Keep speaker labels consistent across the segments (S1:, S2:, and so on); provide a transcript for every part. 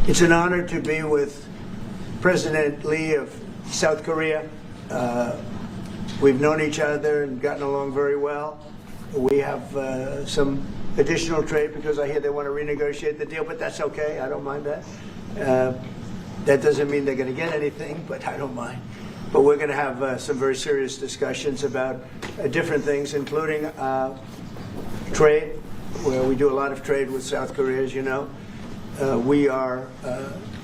S1: It's an honor to be with President Lee of South Korea. We've known each other and gotten along very well. We have some additional trade because I hear they want to renegotiate the deal, but that's okay. I don't mind that. That doesn't mean they're going to get anything, but I don't mind. But we're going to have some very serious discussions about different things, including trade, where we do a lot of trade with South Korea, as you know. We are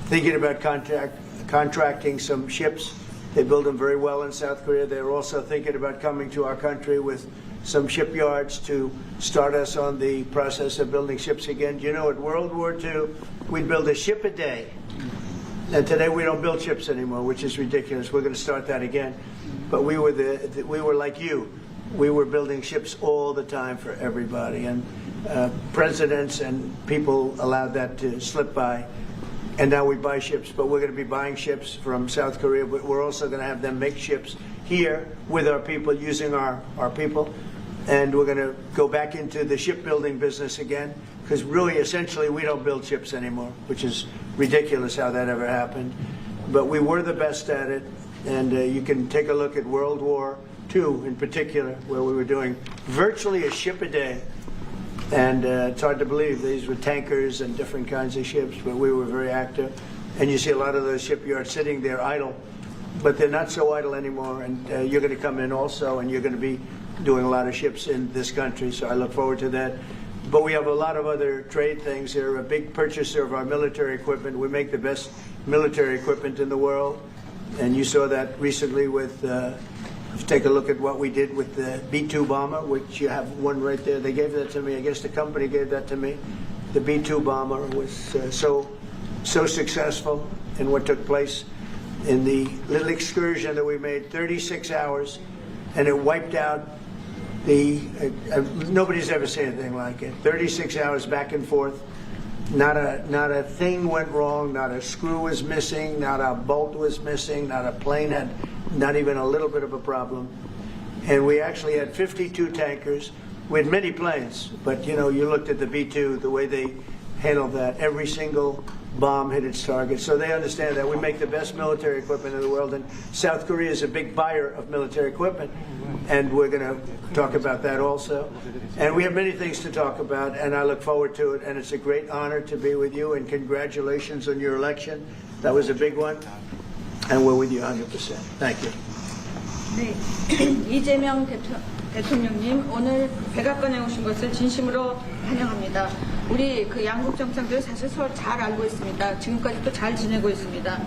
S1: thinking about contracting some ships. They build them very well in South Korea. They're also thinking about coming to our country with some shipyards to start us on the process of building ships again. You know, at World War II, we'd build a ship a day. And today we don't build ships anymore, which is ridiculous. We're going to start that again. But we were like you. We were building ships all the time for everybody. And presidents and people allowed that to slip by. And now we buy ships, but we're going to be buying ships from South Korea, but we're also going to have them make ships here with our people, using our people. And we're going to go back into the shipbuilding business again, because really, essentially, we don't build ships anymore, which is ridiculous how that ever happened. But we were the best at it, and you can take a look at World War II in particular, where we were doing virtually a ship a day. And it's hard to believe these were tankers and different kinds of ships, but we were very active. And you see a lot of those shipyards sitting there idle, but they're not so idle anymore. And you're going to come in also, and you're going to be doing a lot of ships in this country, so I look forward to that. But we have a lot of other trade things. They're a big purchaser of our military equipment. We make the best military equipment in the world, and you saw that recently with take a look at what we did with the B-2 bomber, which you have one right there. They gave that to me. I guess the company gave that to me. The B-2 bomber was so successful in what took place in the little excursion that we made, 36 hours, and it wiped out nobody's ever seen anything like it. 36 hours back and forth. Not a thing went wrong. Not a screw was missing. Not a bolt was missing. Not a plane had not even a little bit of a problem. And we actually had 52 tankers. We had many planes, but you know, you looked at the B-2, the way they handled that. Every single bomb hit its target. So they understand that we make the best military equipment in the world, and South Korea is a big buyer of military equipment. And we're going to talk about that also. And we have many things to talk about, and I look forward to it. And it's a great honor to be with you, and congratulations on your election. That was a big one. And we're with you 100%. Thank you.
S2: 네, 이재명 대통령님, 오늘 백악관에 오신 것을 진심으로 환영합니다. 우리 그 양국 정상들 사실 서로 잘 알고 있습니다. 지금까지도 잘 지내고 있습니다.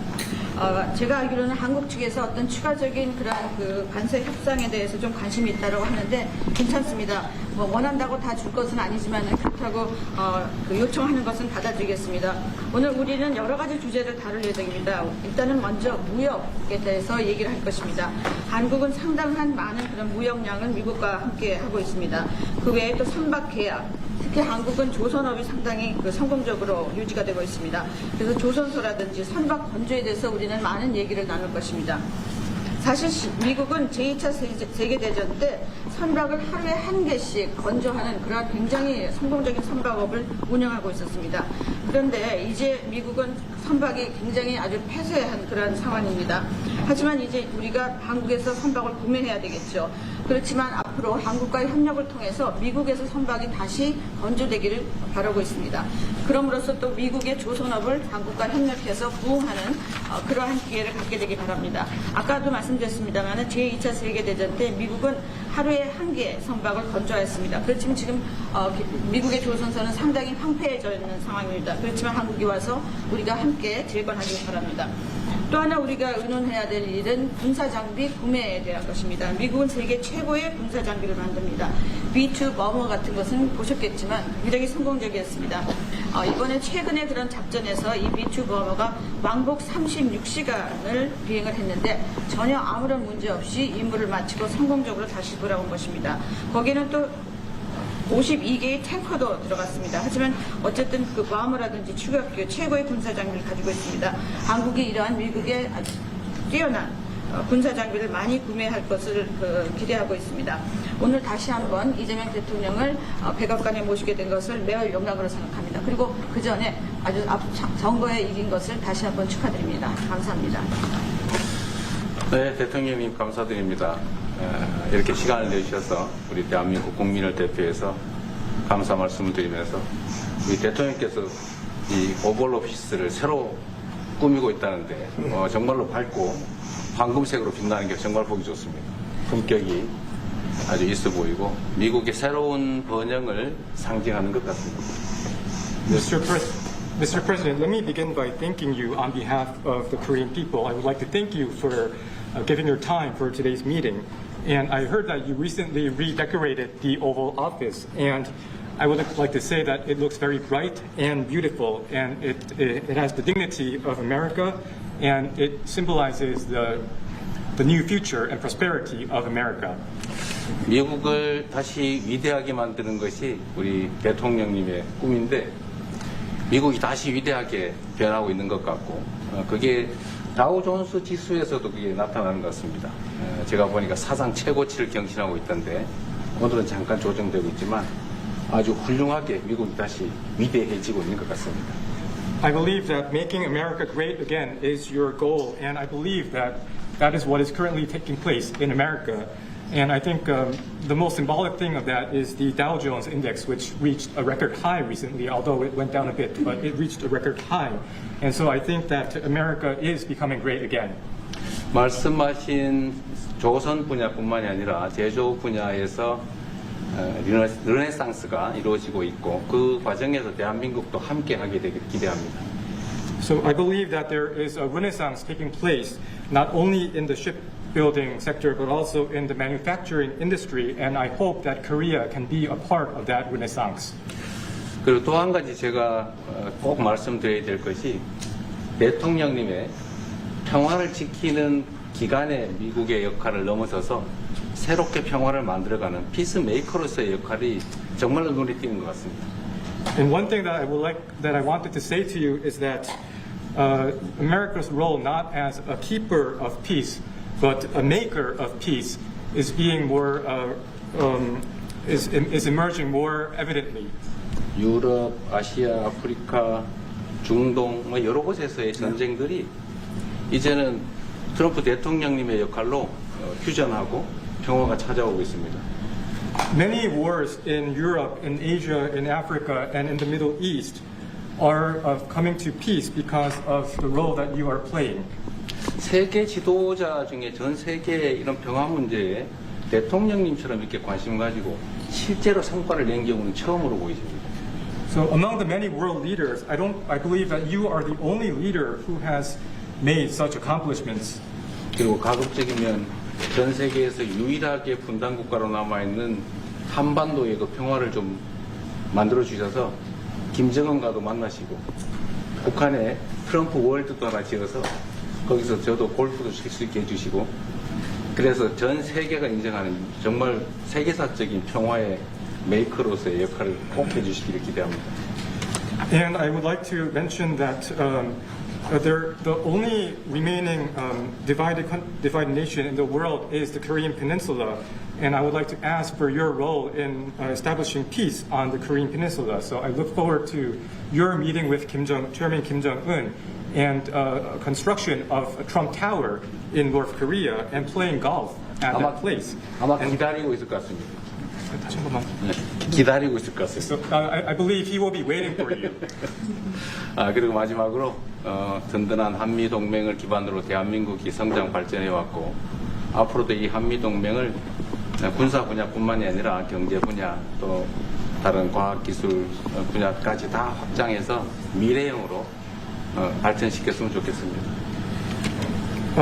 S2: 제가 알기로는 한국 측에서 어떤 추가적인 그런 그 관세 협상에 대해서 좀 관심이 있다고 하는데 괜찮습니다. 뭐 원한다고 다 줄 것은 아니지만 그렇다고 그 요청하는 것은 받아들이겠습니다. 오늘 우리는 여러 가지 주제를 다룰 예정입니다. 일단은 먼저 무역에 대해서 얘기를 할 것입니다. 한국은 상당한 많은 그런 무역량을 미국과 함께 하고 있습니다. 그 외에 또 선박 계약, 특히 한국은 조선업이 상당히 성공적으로 유지가 되고 있습니다. 그래서 조선소라든지 선박 건조에 대해서 우리는 많은 얘기를 나눌 것입니다. 사실 미국은 제2차 세계대전 때 선박을 하루에 한 개씩 건조하는 그런 굉장히 성공적인 선박업을 운영하고 있었습니다. 그런데 이제 미국은 선박이 굉장히 아주 폐쇄한 그런 상황입니다. 하지만 이제 우리가 한국에서 선박을 구매해야 되겠죠. 그렇지만 앞으로 한국과의 협력을 통해서 미국에서 선박이 다시 건조되기를 바라고 있습니다. 그럼으로써 또 미국의 조선업을 한국과 협력해서 부흥하는 그러한 기회를 갖게 되기 바랍니다. 아까도 말씀드렸습니다만 제2차 세계대전 때 미국은 하루에 한 개 선박을 건조했습니다. 그렇지만 지금 미국의 조선선은 상당히 황폐해져 있는 상황입니다. 그렇지만 한국이 와서 우리가 함께 재건하기 바랍니다. 또 하나 우리가 의논해야 될 일은 군사장비 구매에 대한 것입니다. 미국은 세계 최고의 군사장비를 만듭니다. B-2 버머 같은 것은 보셨겠지만 굉장히 성공적이었습니다. 이번에 최근에 그런 작전에서 이 B-2 버머가 왕복 36시간을 비행을 했는데 전혀 아무런 문제 없이 임무를 마치고 성공적으로 다시 돌아온 것입니다. 거기는 또 52개의 탱커도 들어갔습니다. 하지만 어쨌든 그 버머라든지 추격기 최고의 군사장비를 가지고 있습니다. 한국이 이러한 미국의 뛰어난 군사장비를 많이 구매할 것을 기대하고 있습니다. 오늘 다시 한번 이재명 대통령을 백악관에 모시게 된 것을 매우 영광으로 생각합니다. 그리고 그 전에 아주 선거에 이긴 것을 다시 한번 축하드립니다. 감사합니다.
S3: 네, 대통령님 감사드립니다. 이렇게 시간을 내주셔서 우리 대한민국 국민을 대표해서 감사 말씀을 드리면서 우리 대통령께서 이 오벌 오피스를 새로 꾸미고 있다는데 정말로 밝고 황금색으로 빛나는 게 정말 보기 좋습니다. 품격이 아주 있어 보이고 미국의 새로운 번영을 상징하는 것 같습니다.
S4: Mr. President, let me begin by thanking you on behalf of the Korean people. I would like to thank you for giving your time for today's meeting. And I heard that you recently redecorated the Oval Office, and I would like to say that it looks very bright and beautiful, and it has the dignity of America, and it symbolizes the new future and prosperity of America.
S3: 미국을 다시 위대하게 만드는 것이 우리 대통령님의 꿈인데 미국이 다시 위대하게 변하고 있는 것 같고 그게 다우존스 지수에서도 그게 나타나는 것 같습니다. 제가 보니까 사상 최고치를 경신하고 있던데 오늘은 잠깐 조정되고 있지만 아주 훌륭하게 미국이 다시 위대해지고 있는 것 같습니다.
S4: I believe that making America great again is your goal, and I believe that that is what is currently taking place in America. And I think the most symbolic thing of that is the Dow Jones Index, which reached a record high recently, although it went down a bit, but it reached a record high. And so I think that America is becoming great again.
S3: 말씀하신 조선 분야뿐만이 아니라 제조 분야에서 르네상스가 이루어지고 있고 그 과정에서 대한민국도 함께하게 되길 기대합니다.
S4: So I believe that there is a renaissance taking place not only in the shipbuilding sector but also in the manufacturing industry, and I hope that Korea can be a part of that renaissance.
S3: 그리고 또 한 가지 제가 꼭 말씀드려야 될 것이 대통령님의 평화를 지키는 기간의 미국의 역할을 넘어서서 새롭게 평화를 만들어가는 피스메이커로서의 역할이 정말로 눈에 띄는 것 같습니다.
S4: And one thing that I wanted to say to you is that America's role not as a keeper of peace, but a maker of peace, is being more is emerging more evidently.
S3: 유럽, 아시아, 아프리카, 중동 여러 곳에서의 전쟁들이 이제는 트럼프 대통령님의 역할로 휴전하고 평화가 찾아오고 있습니다.
S4: Many wars in Europe, in Asia, in Africa, and in the Middle East are coming to peace because of the role that you are playing.
S3: 세계 지도자 중에 전 세계의 이런 평화 문제에 대통령님처럼 이렇게 관심 가지고 실제로 성과를 낸 경우는 처음으로 보이십니다.
S4: So among the many world leaders, I believe that you are the only leader who has made such accomplishments.
S3: 그리고 가급적이면 전 세계에서 유일하게 분단 국가로 남아 있는 한반도의 그 평화를 좀 만들어 주셔서 김정은과도 만나시고 북한에 트럼프 월드도 하나 지어서 거기서 저도 골프도 칠 수 있게 해주시고 그래서 전 세계가 인정하는 정말 세계사적인 평화의 메이커로서의 역할을 꼭 해주시기를 기대합니다.
S4: And I would like to mention that the only remaining divided nation in the world is the Korean Peninsula, and I would like to ask for your role in establishing peace on the Korean Peninsula. So I look forward to your meeting with Chairman Kim Jong-un and construction of a Trump Tower in North Korea and playing golf at that place.
S3: 아마 기다리고 있을 것 같습니다.
S4: 다시 한 번만.
S3: 네, 기다리고 있을 것 같습니다.
S4: So I believe he will be waiting for you.
S3: 그리고 마지막으로 든든한 한미 동맹을 기반으로 대한민국이 성장 발전해 왔고 앞으로도 이 한미 동맹을 군사 분야뿐만이 아니라 경제 분야 또 다른 과학 기술 분야까지 다 확장해서 미래형으로 발전시켰으면 좋겠습니다.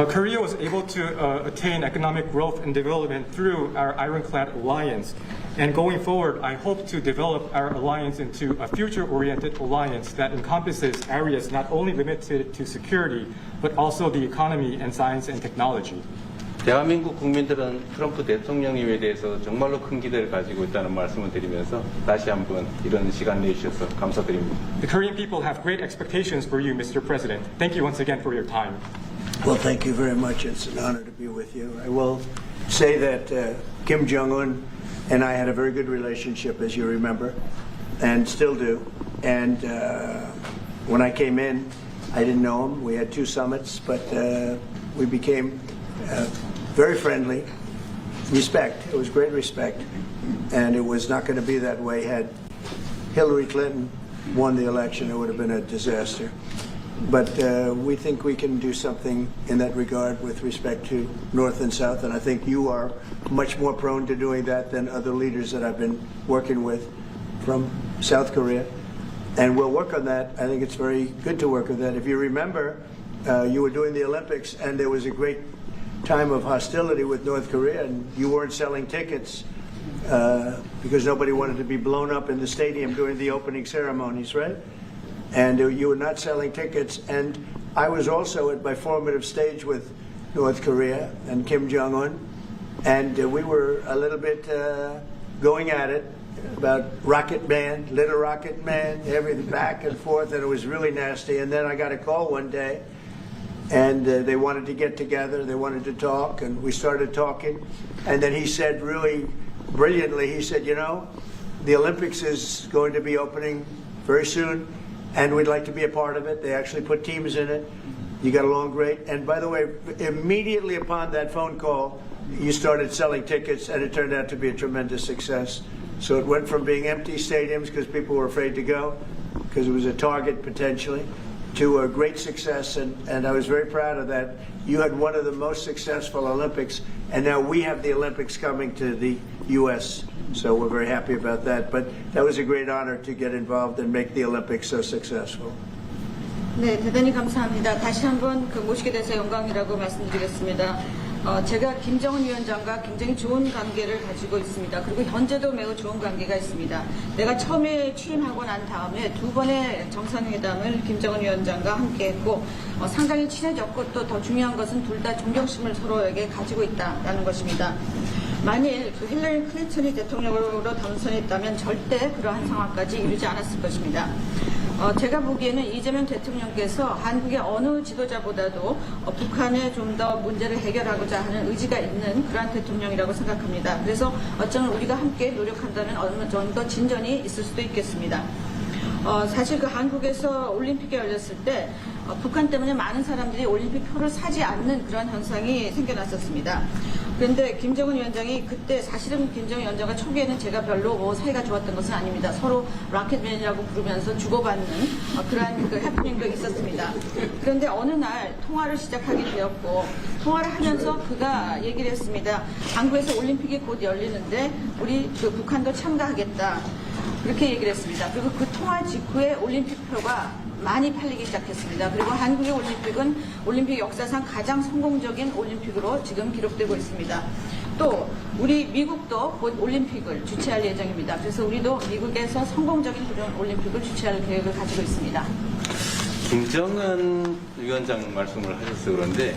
S4: Korea was able to attain economic growth and development through our ironclad alliance. And going forward, I hope to develop our alliance into a future-oriented alliance that encompasses areas not only limited to security, but also the economy and science and technology.
S3: 대한민국 국민들은 트럼프 대통령님에 대해서 정말로 큰 기대를 가지고 있다는 말씀을 드리면서 다시 한번 이런 시간 내주셔서 감사드립니다.
S4: The Korean people have great expectations for you, Mr. President. Thank you once again for your time.
S1: Well, thank you very much. It's an honor to be with you. I will say that Kim Jong-un and I had a very good relationship, as you remember, and still do. And when I came in, I didn't know him. We had 2 summits, but we became very friendly. Respect. It was great respect. And it was not going to be that way had Hillary Clinton won the election. It would have been a disaster. But we think we can do something in that regard with respect to North and South, and I think you are much more prone to doing that than other leaders that I've been working with from South Korea. And we'll work on that. I think it's very good to work on that. If you remember, you were doing the Olympics, and there was a great time of hostility with North Korea, and you weren't selling tickets because nobody wanted to be blown up in the stadium during the opening ceremonies, right? And you were not selling tickets. And I was also at my formative stage with North Korea and Kim Jong-un, and we were a little bit going at it about Rocket Man, Little Rocket Man, everything back and forth, and it was really nasty. And then I got a call one day, and they wanted to get together, they wanted to talk, and we started talking. And then he said really brilliantly, he said, you know, the Olympics is going to be opening very soon, and we'd like to be a part of it. They actually put teams in it. You got along great. And by the way, immediately upon that phone call, you started selling tickets, and it turned out to be a tremendous success. So it went from being empty stadiums because people were afraid to go, because it was a target potentially, to a great success. And I was very proud of that. You had one of the most successful Olympics, and now we have the Olympics coming to the U.S., so we're very happy about that. But that was a great honor to get involved and make the Olympics so successful.
S2: 네, 대단히 감사합니다. 다시 한번 모시게 돼서 영광이라고 말씀드리겠습니다. 제가 김정은 위원장과 굉장히 좋은 관계를 가지고 있습니다. 그리고 현재도 매우 좋은 관계가 있습니다. 내가 처음에 취임하고 난 다음에 2번의 정상회담을 김정은 위원장과 함께 했고 상당히 친해졌고 또 더 중요한 것은 둘 다 존경심을 서로에게 가지고 있다는 것입니다. 만일 힐러리 클린턴이 대통령으로 당선했다면 절대 그러한 상황까지 이루지 않았을 것입니다. 제가 보기에는 이재명 대통령께서 한국의 어느 지도자보다도 북한에 좀 더 문제를 해결하고자 하는 의지가 있는 그러한 대통령이라고 생각합니다. 그래서 어쩌면 우리가 함께 노력한다면 어느 정도 진전이 있을 수도 있겠습니다. 사실 그 한국에서 올림픽이 열렸을 때 북한 때문에 많은 사람들이 올림픽 표를 사지 않는 그런 현상이 생겨났었습니다. 그런데 김정은 위원장이 그때 사실은 김정은 위원장과 초기에는 제가 별로 사이가 좋았던 것은 아닙니다. 서로 라켓맨이라고 부르면서 주고받는 그러한 그 해프닝도 있었습니다. 그런데 어느 날 통화를 시작하게 되었고 통화를 하면서 그가 얘기를 했습니다. 한국에서 올림픽이 곧 열리는데 우리 그 북한도 참가하겠다. 그렇게 얘기를 했습니다. 그리고 그 통화 직후에 올림픽표가 많이 팔리기 시작했습니다. 그리고 한국의 올림픽은 올림픽 역사상 가장 성공적인 올림픽으로 지금 기록되고 있습니다. 또 우리 미국도 곧 올림픽을 주최할 예정입니다. 그래서 우리도 미국에서 성공적인 그런 올림픽을 주최할 계획을 가지고 있습니다.
S3: 김정은 위원장 말씀을 하셔서 그런데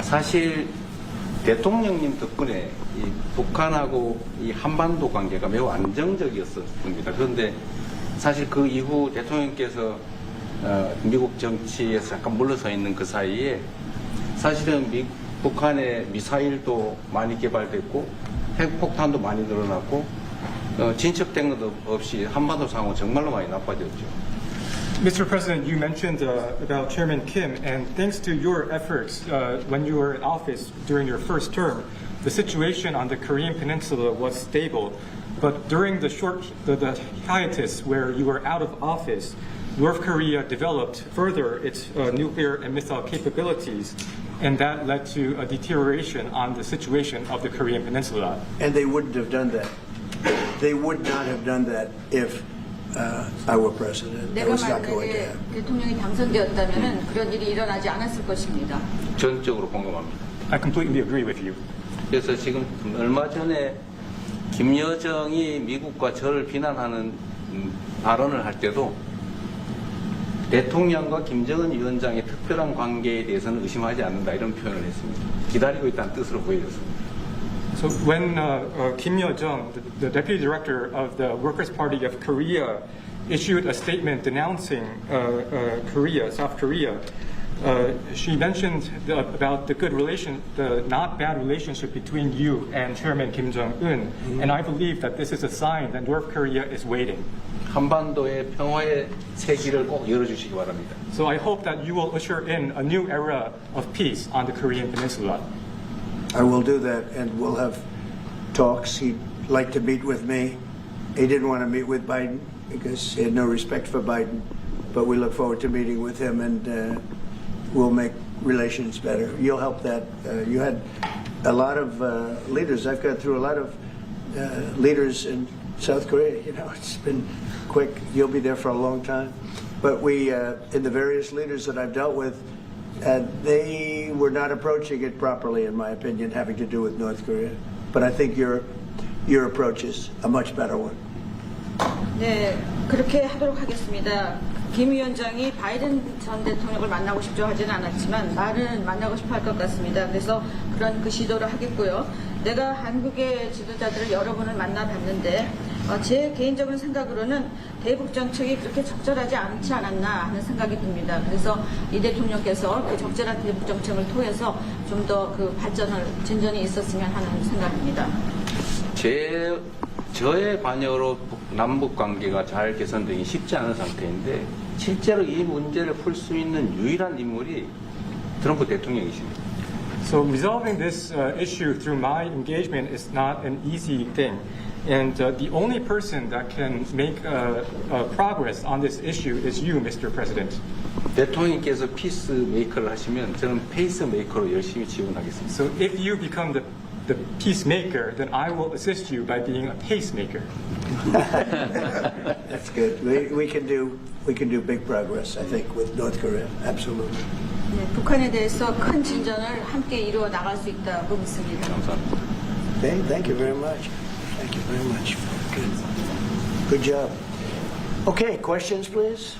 S3: 사실 대통령님 덕분에 이 북한하고 이 한반도 관계가 매우 안정적이었습니다. 그런데 사실 그 이후 대통령께서 미국 정치에서 잠깐 물러서 있는 그 사이에 사실은 북한의 미사일도 많이 개발됐고 핵폭탄도 많이 늘어났고 진척된 것도 없이 한반도 상황은 정말로 많이 나빠졌죠.
S4: Mr. President, you mentioned about Chairman Kim, and thanks to your efforts when you were in office during your first term, the situation on the Korean Peninsula was stable. But during the hiatus where you were out of office, North Korea developed further its nuclear and missile capabilities, and that led to a deterioration on the situation of the Korean Peninsula.
S1: And they wouldn't have done that. They would not have done that if I were president. That
S2: 내가
S1: was not going to
S2: 만약에
S1: happen.
S2: 대통령이 당선되었다면 그런 일이 일어나지 않았을 것입니다.
S3: 전적으로 공감합니다.
S4: I completely agree with you.
S3: 그래서 지금 얼마 전에 김여정이 미국과 저를 비난하는 발언을 할 때도 대통령과 김정은 위원장의 특별한 관계에 대해서는 의심하지 않는다 이런 표현을 했습니다. 기다리고 있다는 뜻으로 보여졌습니다.
S4: So when Kim Yo-jong, the deputy director of the Workers' Party of Korea, issued a statement denouncing South Korea, she mentioned about the not bad relationship between you and Chairman Kim Jong-un, and I believe that this is a sign that North Korea is waiting.
S3: 한반도의 평화의 세기를 꼭 열어주시기 바랍니다.
S4: So I hope that you will usher in a new era of peace on the Korean Peninsula.
S1: I will do that, and we'll have talks. He'd like to meet with me. He didn't want to meet with Biden because he had no respect for Biden, but we look forward to meeting with him, and we'll make relations better. You'll help that. You had a lot of leaders. I've gone through a lot of leaders in South Korea. You know, it's been quick. You'll be there for a long time. But we, in the various leaders that I've dealt with, they were not approaching it properly, in my opinion, having to do with North Korea. But I think your approach is a much better one.
S2: 네, 그렇게 하도록 하겠습니다. 김 위원장이 바이든 전 대통령을 만나고 싶죠 하지는 않았지만 말은 만나고 싶어 할 것 같습니다. 그래서 그런 그 시도를 하겠고요. 내가 한국의 지도자들을 여러 번을 만나봤는데 제 개인적인 생각으로는 대북 정책이 그렇게 적절하지 않지 않았나 하는 생각이 듭니다. 그래서 이 대통령께서 그 적절한 대북 정책을 통해서 좀 더 그 진전이 있었으면 하는 생각입니다.
S3: 저의 관여로 남북 관계가 잘 개선되기 쉽지 않은 상태인데 실제로 이 문제를 풀 수 있는 유일한 인물이 트럼프 대통령이십니다.
S4: So resolving this issue through my engagement is not an easy thing. And the only person that can make progress on this issue is you, Mr. President.
S3: 대통령께서 피스 메이커를 하시면 저는 페이스 메이커로 열심히 지원하겠습니다.
S4: So if you become the peacemaker, then I will assist you by being a pacemaker.
S1: That's good. We can do big progress, I think, with North Korea. Absolutely.
S2: 네, 북한에 대해서 큰 진전을 함께 이루어 나갈 수 있다고 믿습니다.
S3: 감사합니다.
S1: Okay, thank you very much. Thank you very much. Good job. Okay, questions, please.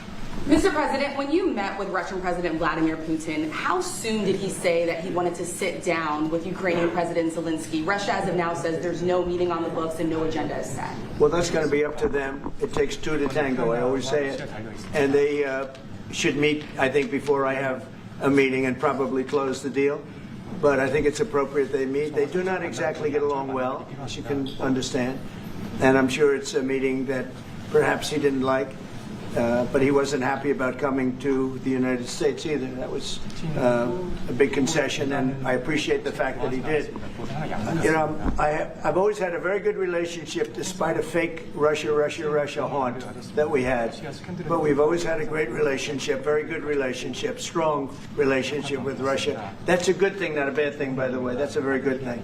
S5: Mr. President, when you met with Russian President Vladimir Putin, how soon did he say that he wanted to sit down with Ukrainian President Zelensky? Russia, as of now, says there's no meeting on the books and no agenda is set.
S1: Well, that's going to be up to them. It takes two to tango, I always say it. And they should meet, I think, before I have a meeting and probably close the deal. But I think it's appropriate they meet. They do not exactly get along well, as you can understand. And I'm sure it's a meeting that perhaps he didn't like. But he wasn't happy about coming to the United States either. That was a big concession, and I appreciate the fact that he did. You know, I've always had a very good relationship, despite a fake Russia haunt that we had. But we've always had a great relationship, very good relationship, strong relationship with Russia. That's a good thing, not a bad thing, by the way. That's a very good thing.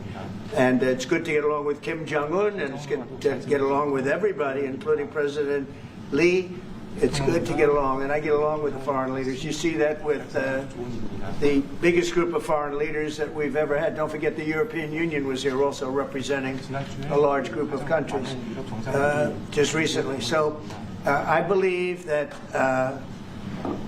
S1: And it's good to get along with Kim Jong-un, and it's good to get along with everybody, including President Lee. It's good to get along, and I get along with the foreign leaders. You see that with the biggest group of foreign leaders that we've ever had. Don't forget the European Union was here also representing a large group of countries just recently. So I believe that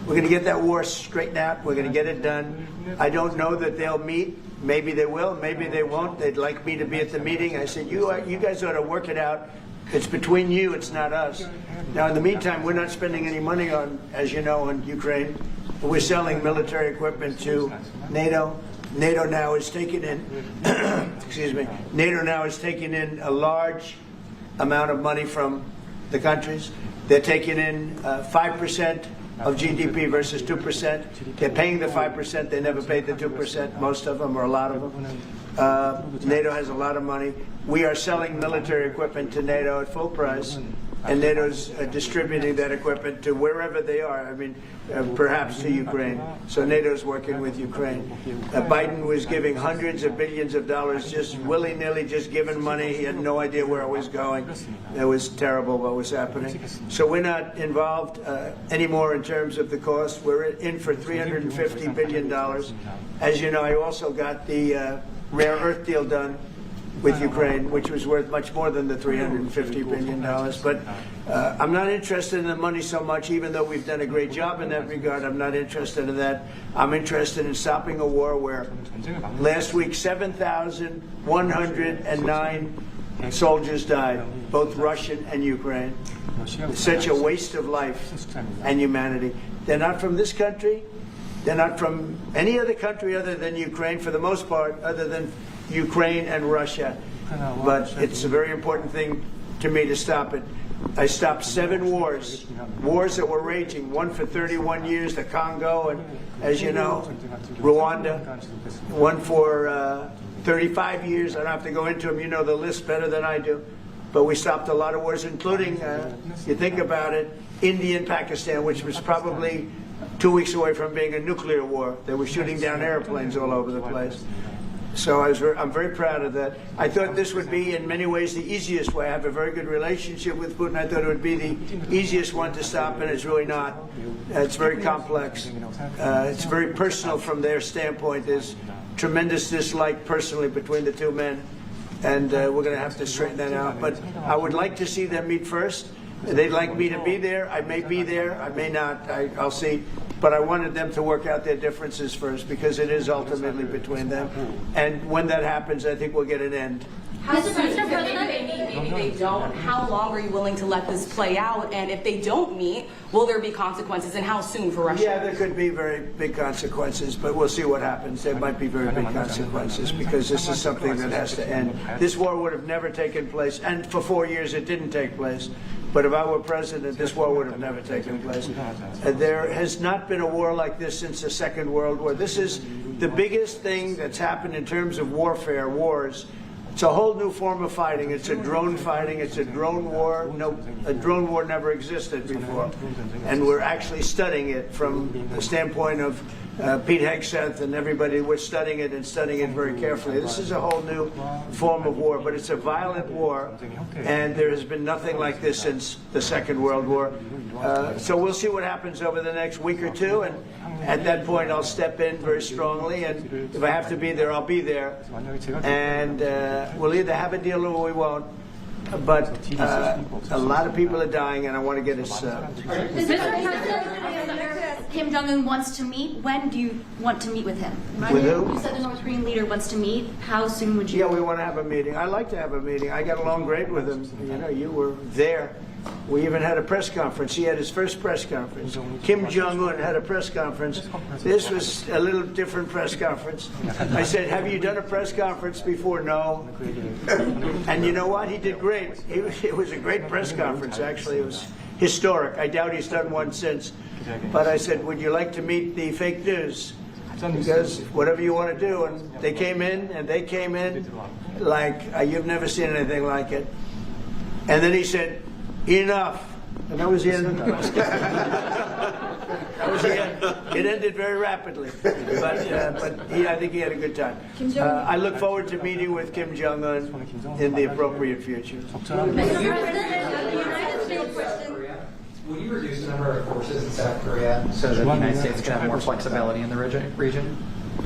S1: we're going to get that war straightened out. We're going to get it done. I don't know that they'll meet. Maybe they will. Maybe they won't. They'd like me to be at the meeting. I said, you guys ought to work it out. It's between you, it's not us. Now, in the meantime, we're not spending any money on, as you know, on Ukraine. We're selling military equipment to NATO. NATO now is taking in, excuse me, NATO now is taking in a large amount of money from the countries. They're taking in 5% of GDP versus 2%. They're paying the 5%. They never paid the 2%, most of them, or a lot of them. NATO has a lot of money. We are selling military equipment to NATO at full price, and NATO's distributing that equipment to wherever they are. I mean, perhaps to Ukraine. So NATO's working with Ukraine. Biden was giving hundreds of billions of dollars, just willy-nilly, just giving money. He had no idea where it was going. It was terrible what was happening. So we're not involved anymore in terms of the cost. We're in for $350 billion. As you know, I also got the rare earth deal done with Ukraine, which was worth much more than the $350 billion. But I'm not interested in the money so much, even though we've done a great job in that regard. I'm not interested in that. I'm interested in stopping a war where last week 7,109 soldiers died, both Russian and Ukraine. It's such a waste of life and humanity. They're not from this country. They're not from any other country other than Ukraine, for the most part, other than Ukraine and Russia. But it's a very important thing to me to stop it. I stopped 7 wars that were raging, one for 31 years, the Congo, and as you know, Rwanda, one for 35 years. I don't have to go into them. You know the list better than I do. But we stopped a lot of wars, including, you think about it, India and Pakistan, which was probably 2 weeks away from being a nuclear war. They were shooting down airplanes all over the place. So I'm very proud of that. I thought this would be, in many ways, the easiest way. I have a very good relationship with Putin. I thought it would be the easiest one to stop, and it's really not. It's very complex. It's very personal from their standpoint. There's tremendous dislike personally between the two men, and we're going to have to straighten that out. But I would like to see them meet first. They'd like me to be there. I may be there. I may not. I'll see. But I wanted them to work out their differences first, because it is ultimately between them. And when that happens, I think we'll get an end.
S5: How soon, maybe they meet, maybe they don't. How long are you willing to let this play out? And if they don't meet, will there be consequences? And how soon for Russia?
S1: Yeah, there could be very big consequences, but we'll see what happens. There might be very big consequences, because this is something that has to end. This war would have never taken place, and for 4 years it didn't take place. But if I were president, this war would have never taken place. There has not been a war like this since the Second World War. This is the biggest thing that's happened in terms of warfare, wars. It's a whole new form of fighting. It's a drone fighting. It's a drone war. No, a drone war never existed before. And we're actually studying it from the standpoint of Pete Hegseth and everybody. We're studying it and studying it very carefully. This is a whole new form of war, but it's a violent war, and there has been nothing like this since the Second World War. So we'll see what happens over the next week or two, and at that point I'll step in very strongly, and if I have to be there, I'll be there. And we'll either have a deal or we won't. But a lot of people are dying, and I want to get us...
S6: Mr. President, Kim Jong-un wants to meet. When do you want to meet with him?
S1: With who?
S6: You said the North Korean leader wants to meet. How soon would you?
S1: Yeah, we want to have a meeting. I like to have a meeting. I got along great with him. You know, you were there. We even had a press conference. He had his first press conference. Kim Jong-un had a press conference. This was a little different press conference. I said, have you done a press conference before? No. And you know what? He did great. It was a great press conference, actually. It was historic. I doubt he's done one since. But I said, would you like to meet the fake news? Because whatever you want to do. And they came in, like you've never seen anything like it. And then he said, enough. And that was the end of the press conference. That was the end. It ended very rapidly. But I think he had a good time. I look forward to meeting with Kim Jong-un in the appropriate future.
S6: Mr. President, the United States.
S7: Will you reduce the number of forces in South Korea so that the United States can have more flexibility in the region?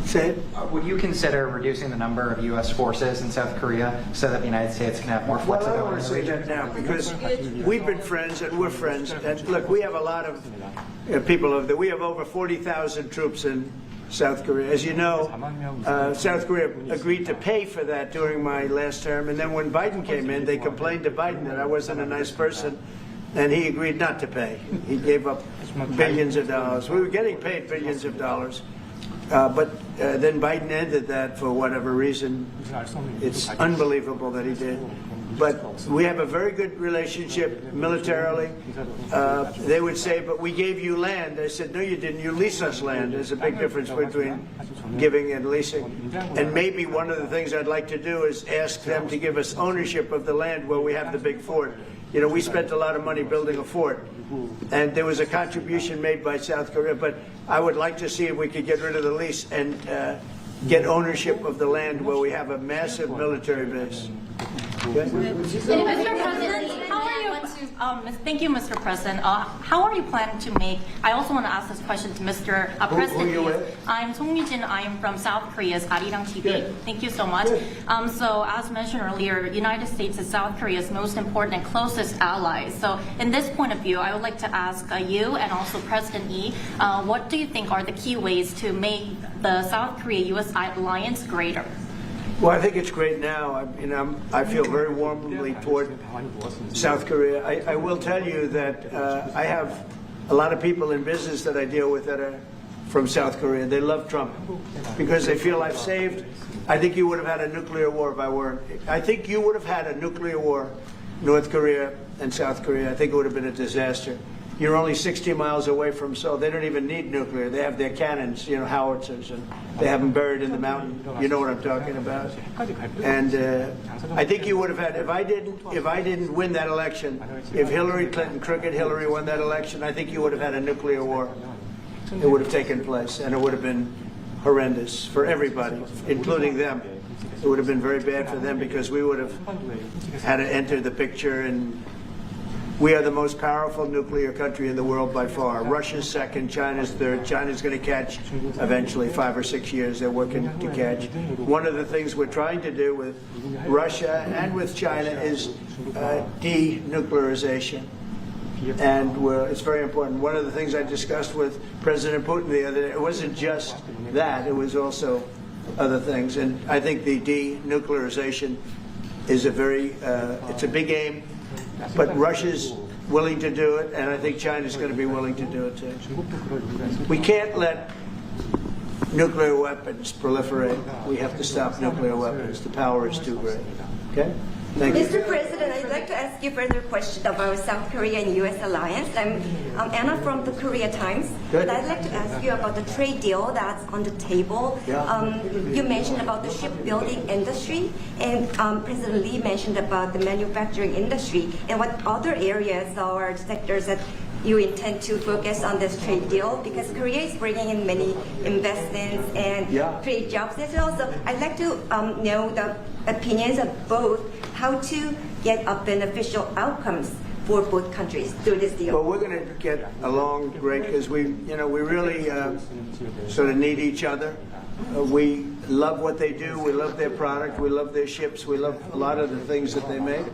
S1: Say it.
S7: Would you consider reducing the number of U.S. forces in South Korea so that the United States can have more
S1: Well, I don't
S7: flexibility
S1: want
S7: in
S1: to
S7: the
S1: say
S7: region?
S1: that now, because we've been friends and we're friends. And look, we have a lot of people over there. We have over 40,000 troops in South Korea. As you know, South Korea agreed to pay for that during my last term. And then when Biden came in, they complained to Biden that I wasn't a nice person. And he agreed not to pay. He gave up billions of dollars. We were getting paid billions of dollars. But then Biden ended that for whatever reason. It's unbelievable that he did. But we have a very good relationship militarily. They would say, but we gave you land. I said, no, you didn't. You lease us land. There's a big difference between giving and leasing. And maybe one of the things I'd like to do is ask them to give us ownership of the land where we have the big fort. You know, we spent a lot of money building a fort, and there was a contribution made by South Korea, but I would like to see if we could get rid of the lease and get ownership of the land where we have a massive military base. Okay?
S6: Mr. President, how are you? Thank you, Mr. President. How are you planning to make? I also want to ask this question to Mr. President.
S1: Who are you with?
S6: I'm Song Mi-jin. I'm from South Korea's Arirang TV.
S1: Good.
S6: Thank you so much. So, as mentioned earlier, United States is South Korea's most important and closest ally. So, in this point of view, I would like to ask you and also President Lee, what do you think are the key ways to make the South Korea-U.S. alliance greater?
S1: Well, I think it's great now. I feel very warmly toward South Korea. I will tell you that I have a lot of people in business that I deal with that are from South Korea. They love Trump because they feel I've saved. I think you would have had a nuclear war if I weren't. I think you would have had a nuclear war North Korea and South Korea, I think it would have been a disaster. You're only 60 miles away from Seoul. They don't even need nuclear. They have their cannons, howitzers, and they have them buried in the mountain. You know what I'm talking about. And I think you would have had, if I didn't win that election, if Hillary Clinton, crooked Hillary, won that election, I think you would have had a nuclear war. It would have taken place, and it would have been horrendous for everybody, including them. It would have been very bad for them because we would have had to enter the picture, and we are the most powerful nuclear country in the world by far. Russia's second, China's third. China's going to catch eventually, 5 or 6 years. They're working to catch. One of the things we're trying to do with Russia and with China is denuclearization. And it's very important. One of the things I discussed with President Putin the other day, it wasn't just that, it was also other things. And I think the denuclearization is it's a big aim. But Russia's willing to do it, and I think China's going to be willing to do it too. We can't let nuclear weapons proliferate. We have to stop nuclear weapons. The power is too great. Okay? Thank you.
S8: Mr. President, I'd like to ask you further question about South Korea and U.S. alliance. I'm Anna from the Korea Times.
S1: Good.
S8: And I'd like to ask you about the trade deal that's on the table.
S1: Yeah.
S8: You mentioned about the shipbuilding industry, and President Lee mentioned about the manufacturing industry. And what other areas or sectors that you intend to focus on this trade deal? Because Korea is bringing in many investments and create jobs as well. So I'd like to know the opinions of both, how to get a beneficial outcomes for both countries through this deal.
S1: Well, we're going to get along great because we really sort of need each other. We love what they do. We love their product. We love their ships. We love a lot of the things that they make.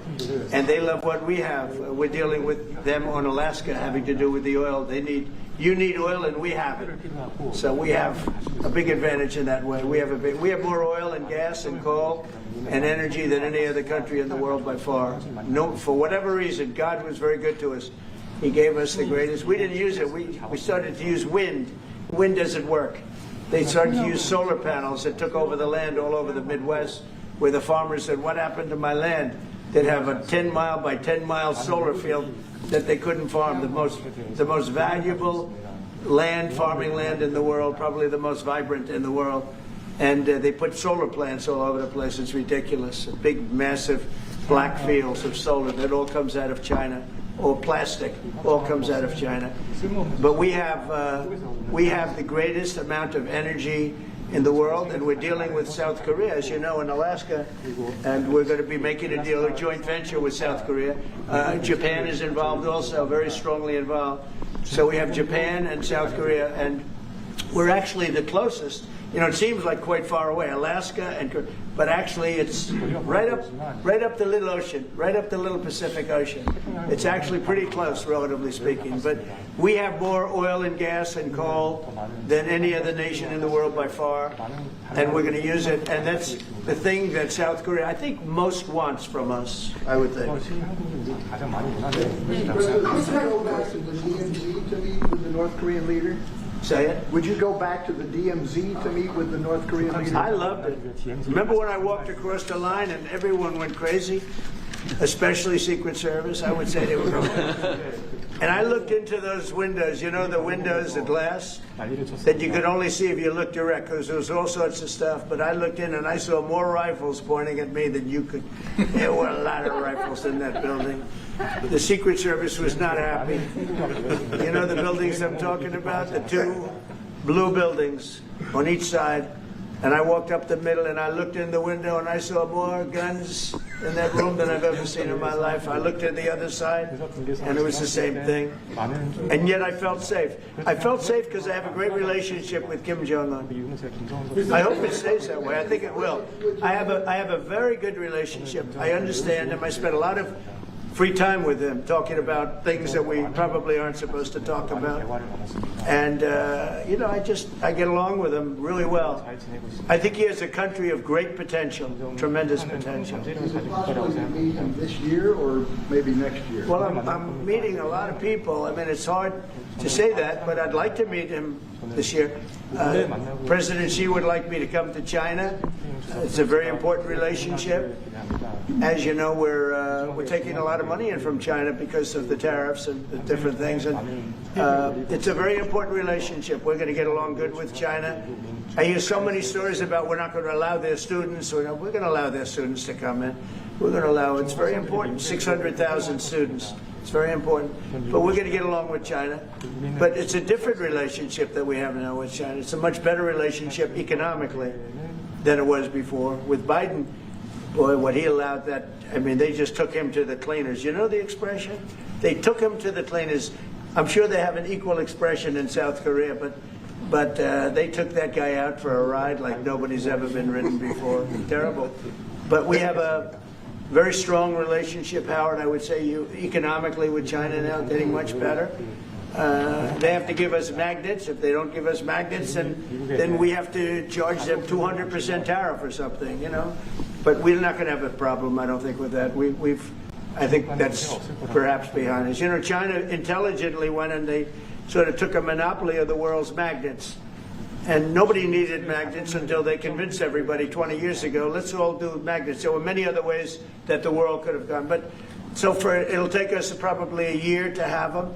S1: And they love what we have. We're dealing with them on Alaska having to do with the oil. You need oil and we have it. So we have a big advantage in that way. We have more oil and gas and coal and energy than any other country in the world by far. No, for whatever reason, God was very good to us. He gave us the greatest. We didn't use it. We started to use wind. Wind doesn't work. They started to use solar panels that took over the land all over the Midwest, where the farmers said, what happened to my land? They'd have a 10-mile by 10-mile solar field that they couldn't farm. The most valuable farming land in the world, probably the most vibrant in the world. And they put solar plants all over the place. It's ridiculous. Big, massive black fields of solar that all comes out of China. Or plastic, all comes out of China. But we have the greatest amount of energy in the world, and we're dealing with South Korea, as you know, in Alaska, and we're going to be making a deal, a joint venture with South Korea. Japan is involved also, very strongly involved. So we have Japan and South Korea, and we're actually the closest. It seems like quite far away, Alaska, but actually it's right up the little ocean, right up the little Pacific Ocean. It's actually pretty close, relatively speaking. But we have more oil and gas and coal than any other nation in the world by far, and we're going to use it. And that's the thing that South Korea, I think, most wants from us, I would think.
S9: Would you go back to the DMZ to meet with the North Korean leader?
S1: Say it.
S9: Would you go back to the DMZ to meet with the North Korean leader?
S1: I loved it. Remember when I walked across the line and everyone went crazy? Especially Secret Service, I would say they were going. And I looked into those windows, the windows, the glass, that you could only see if you looked direct, because there was all sorts of stuff. But I looked in and I saw more rifles pointing at me than you could. There were a lot of rifles in that building. The Secret Service was not happy. You know the buildings I'm talking about? The two blue buildings on each side. And I walked up the middle and I looked in the window and I saw more guns in that room than I've ever seen in my life. I looked at the other side and it was the same thing. And yet I felt safe. I felt safe because I have a great relationship with Kim Jong-un. I hope it stays that way. I think it will. I have a very good relationship. I understand him. I spent a lot of free time with him, talking about things that we probably aren't supposed to talk about. And, I get along with him really well. I think he has a country of great potential, tremendous potential.
S9: Is it possible to meet him this year or maybe next year?
S1: Well, I'm meeting a lot of people. I mean, it's hard to say that, but I'd like to meet him this year. President Xi would like me to come to China. It's a very important relationship. as you know, we're taking a lot of money in from China because of the tariffs and the different things. And it's a very important relationship. We're going to get along good with China. I hear so many stories about we're not going to allow their students. We're going to allow their students to come in. We're going to allow. It's very important. 600,000 students. It's very important. But we're going to get along with China. But it's a different relationship that we have now with China. It's a much better relationship economically than it was before. With Biden, boy, what he allowed that, I mean, they just took him to the cleaners. You know the expression? They took him to the cleaners. I'm sure they have an equal expression in South Korea, but they took that guy out for a ride like nobody's ever been ridden before. Terrible. But we have a very strong relationship, Howard, I would say, economically with China now, getting much better. They have to give us magnets. If they don't give us magnets, then we have to charge them 200% tariff or something, you know. But we're not going to have a problem, I don't think, with that. I think that's perhaps behind us. You know, China intelligently went and they sort of took a monopoly of the world's magnets. And nobody needed magnets until they convinced everybody 20 years ago, let's all do magnets. There were many other ways that the world could have gone. But so it'll take us probably a year to have them.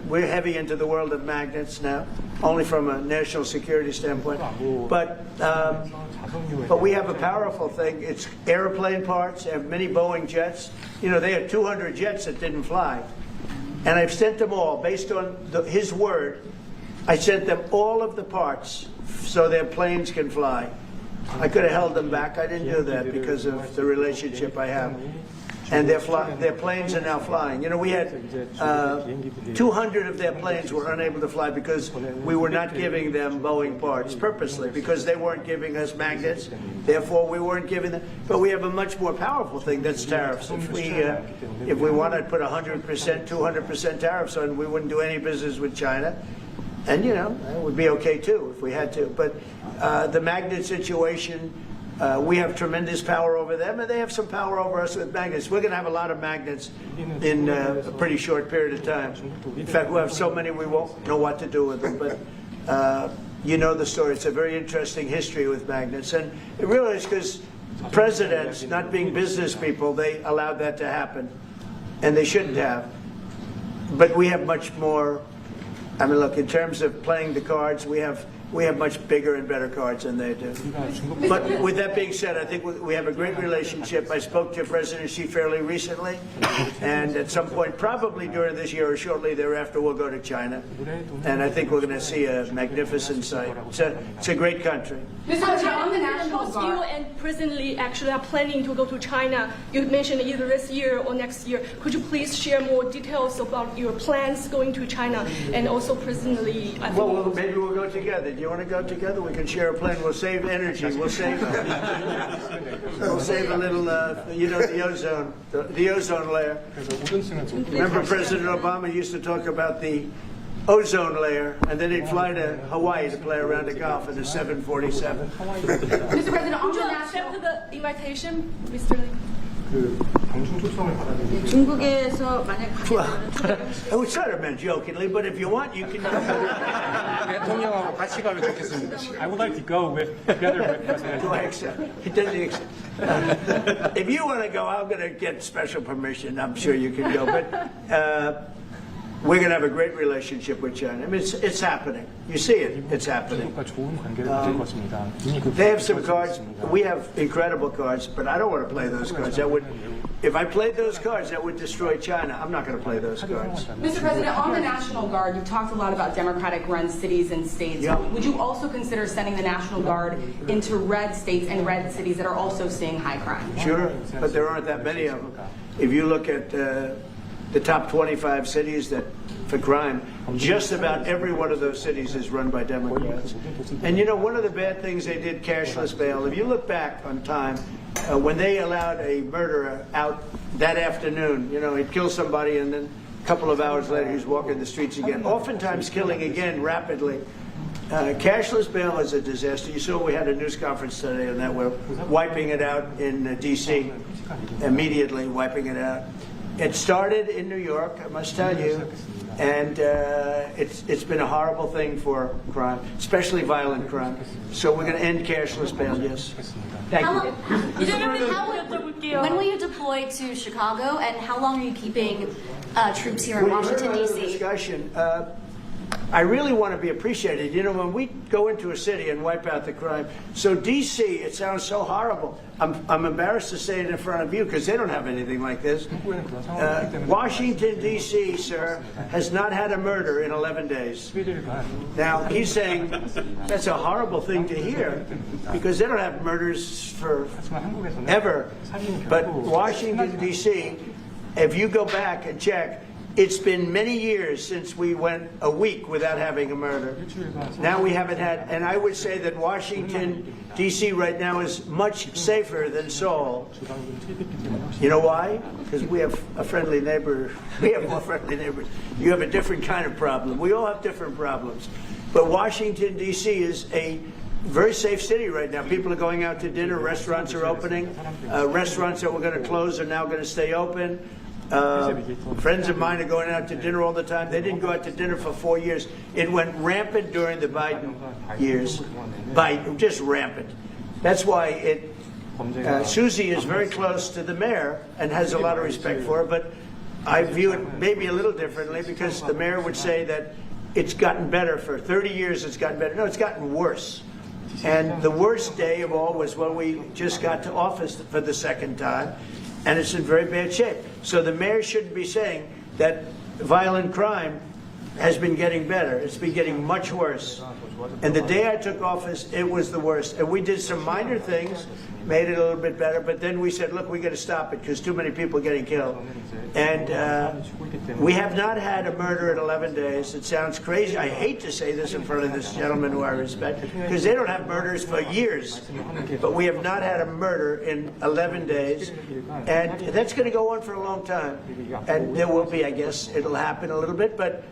S1: We're heavy into the world of magnets now, only from a national security standpoint. But we have a powerful thing. It's airplane parts. They have many Boeing jets. You know, they had 200 jets that didn't fly. And I've sent them all, based on his word, I sent them all of the parts so their planes can fly. I could have held them back. I didn't do that because of the relationship I have. And their planes are now flying. You know, we had 200 of their planes were unable to fly because we were not giving them Boeing parts purposely, because they weren't giving us magnets. Therefore, we weren't giving them. But we have a much more powerful thing, that's tariffs. If we wanted to put 100%, 200% tariffs on, we wouldn't do any business with China. And, you know, it would be okay, too, if we had to. But the magnet situation, we have tremendous power over them, and they have some power over us with magnets. We're going to have a lot of magnets in a pretty short period of time. In fact, we'll have so many we won't know what to do with them. But you know the story. It's a very interesting history with magnets. And it really is because presidents, not being business people, they allowed that to happen. And they shouldn't have. But we have much more. I mean, look, in terms of playing the cards, we have much bigger and better cards than they do. But with that being said, I think we have a great relationship. I spoke to President Xi fairly recently, and at some point, probably during this year or shortly thereafter, we'll go to China. And I think we're going to see a magnificent sight. It's a great country.
S5: Mr. President, on the National
S10: You
S5: Guard.
S10: and President Lee actually are planning to go to China. You mentioned either this year or next year. Could you please share more details about your plans going to China and also President Lee?
S1: Well, maybe we'll go together. Do you want to go together? We can share a plane. We'll save energy. We'll save a little, you know, the ozone layer. Remember President Obama used to talk about the ozone layer, and then he'd fly to Hawaii to play around the golf in a 747.
S5: Mr. President, on
S10: Would
S5: the
S10: you
S5: national.
S10: accept the invitation, Mr. Lee?
S2: 중국에서 만약
S1: Well, I was sort of meant jokingly, but if you want, you can go.
S3: 대통령하고 같이 가면 좋겠습니다.
S4: I would like to go together with President.
S1: Do I accept? He doesn't accept. If you want to go, I'm going to get special permission. I'm sure you can go. But we're going to have a great relationship with China. I mean, it's happening. You see it. It's happening. They have some cards. We have incredible cards, but I don't want to play those cards. If I played those cards, that would destroy China. I'm not going to play those cards.
S5: Mr. President, on the National Guard, you've talked a lot about Democratic-run cities and states.
S1: Yeah.
S5: Would you also consider sending the National Guard into red states and red cities that are also seeing high crime?
S1: Sure, but there aren't that many of them. If you look at the top 25 cities for crime, just about every one of those cities is run by Democrats. And you know, one of the bad things they did, cashless bail, if you look back on time, when they allowed a murderer out that afternoon, you know, he'd kill somebody and then a couple of hours later he's walking the streets again, oftentimes killing again rapidly. Cashless bail is a disaster. You saw we had a news conference today on that. We're wiping it out in D.C., immediately wiping it out. It started in New York, I must tell you. And it's been a horrible thing for crime, especially violent crime. So we're going to end cashless bail, yes. Thank you.
S11: When will you deploy to Chicago, and how long are you keeping troops here in Washington, D.C.?
S1: Discussion. I really want to be appreciated. You know, when we go into a city and wipe out the crime, so D.C., it sounds so horrible. I'm embarrassed to say it in front of you because they don't have anything like this. Washington, D.C., sir, has not had a murder in 11 days. Now, he's saying that's a horrible thing to hear because they don't have murders for ever. But Washington, D.C., if you go back and check, it's been many years since we went a week without having a murder. Now we haven't had, and I would say that Washington, D.C. right now is much safer than Seoul. You know why? Because we have a friendly neighbor. We have more friendly neighbors. You have a different kind of problem. We all have different problems. But Washington, D.C. is a very safe city right now. People are going out to dinner. Restaurants are opening. Restaurants that were going to close are now going to stay open. Friends of mine are going out to dinner all the time. They didn't go out to dinner for 4 years. It went rampant during the Biden years. Just rampant. That's why Susie is very close to the mayor and has a lot of respect for her, but I view it maybe a little differently because the mayor would say that it's gotten better for 30 years. It's gotten better. No, it's gotten worse. And the worst day of all was when we just got to office for the second time. And it's in very bad shape. So the mayor shouldn't be saying that violent crime has been getting better. It's been getting much worse. And the day I took office, it was the worst. And we did some minor things, made it a little bit better, but then we said, look, we got to stop it because too many people are getting killed. And we have not had a murder in 11 days. It sounds crazy. I hate to say this in front of this gentleman who I respect because they don't have murders for years. But we have not had a murder in 11 days. And that's going to go on for a long time. And there will be, I guess, it'll happen a little bit, but